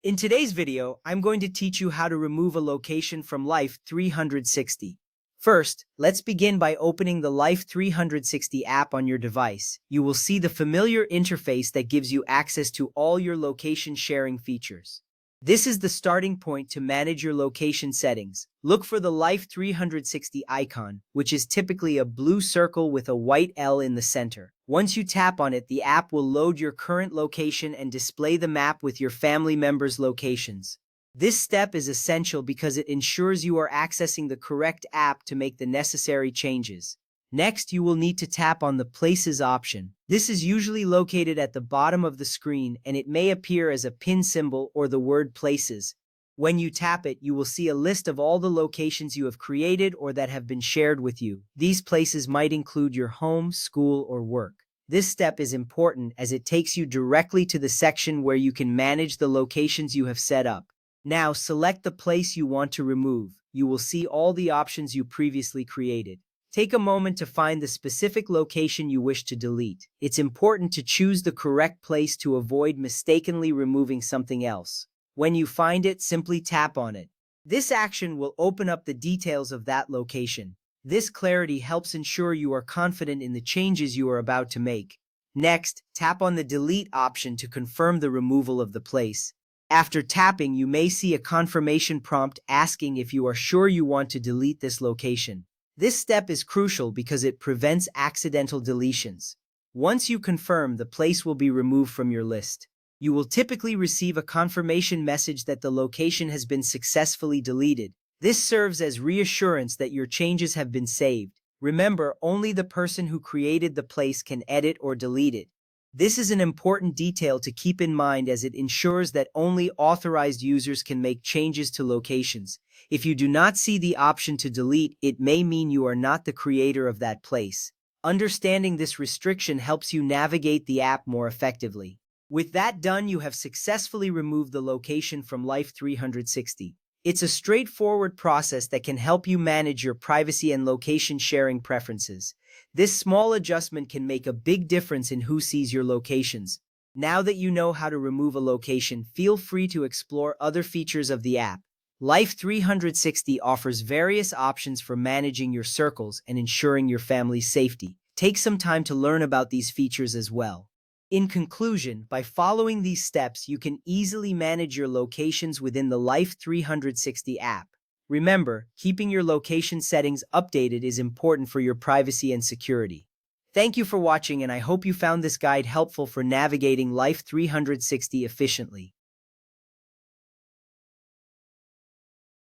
In today's video, I'm going to teach you how to remove a location from Life 360. First, let's begin by opening the Life 360 app on your device. You will see the familiar interface that gives you access to all your location sharing features. This is the starting point to manage your location settings. Look for the Life 360 icon, which is typically a blue circle with a white L in the center. Once you tap on it, the app will load your current location and display the map with your family members' locations. This step is essential because it ensures you are accessing the correct app to make the necessary changes. Next, you will need to tap on the Places option. This is usually located at the bottom of the screen, and it may appear as a pin symbol or the word Places. When you tap it, you will see a list of all the locations you have created or that have been shared with you. These places might include your home, school, or work. This step is important as it takes you directly to the section where you can manage the locations you have set up. Now, select the place you want to remove. You will see all the options you previously created. Take a moment to find the specific location you wish to delete. It's important to choose the correct place to avoid mistakenly removing something else. When you find it, simply tap on it. This action will open up the details of that location. This clarity helps ensure you are confident in the changes you are about to make. Next, tap on the Delete option to confirm the removal of the place. After tapping, you may see a confirmation prompt asking if you are sure you want to delete this location. This step is crucial because it prevents accidental deletions. Once you confirm, the place will be removed from your list. You will typically receive a confirmation message that the location has been successfully deleted. This serves as reassurance that your changes have been saved. Remember, only the person who created the place can edit or delete it. This is an important detail to keep in mind as it ensures that only authorized users can make changes to locations. If you do not see the option to delete, it may mean you are not the creator of that place. Understanding this restriction helps you navigate the app more effectively. With that done, you have successfully removed the location from Life 360. It's a straightforward process that can help you manage your privacy and location sharing preferences. This small adjustment can make a big difference in who sees your locations. Now that you know how to remove a location, feel free to explore other features of the app. Life 360 offers various options for managing your circles and ensuring your family's safety. Take some time to learn about these features as well. In conclusion, by following these steps, you can easily manage your locations within the Life 360 app. Remember, keeping your location settings updated is important for your privacy and security. Thank you for watching, and I hope you found this guide helpful for navigating Life 360 efficiently.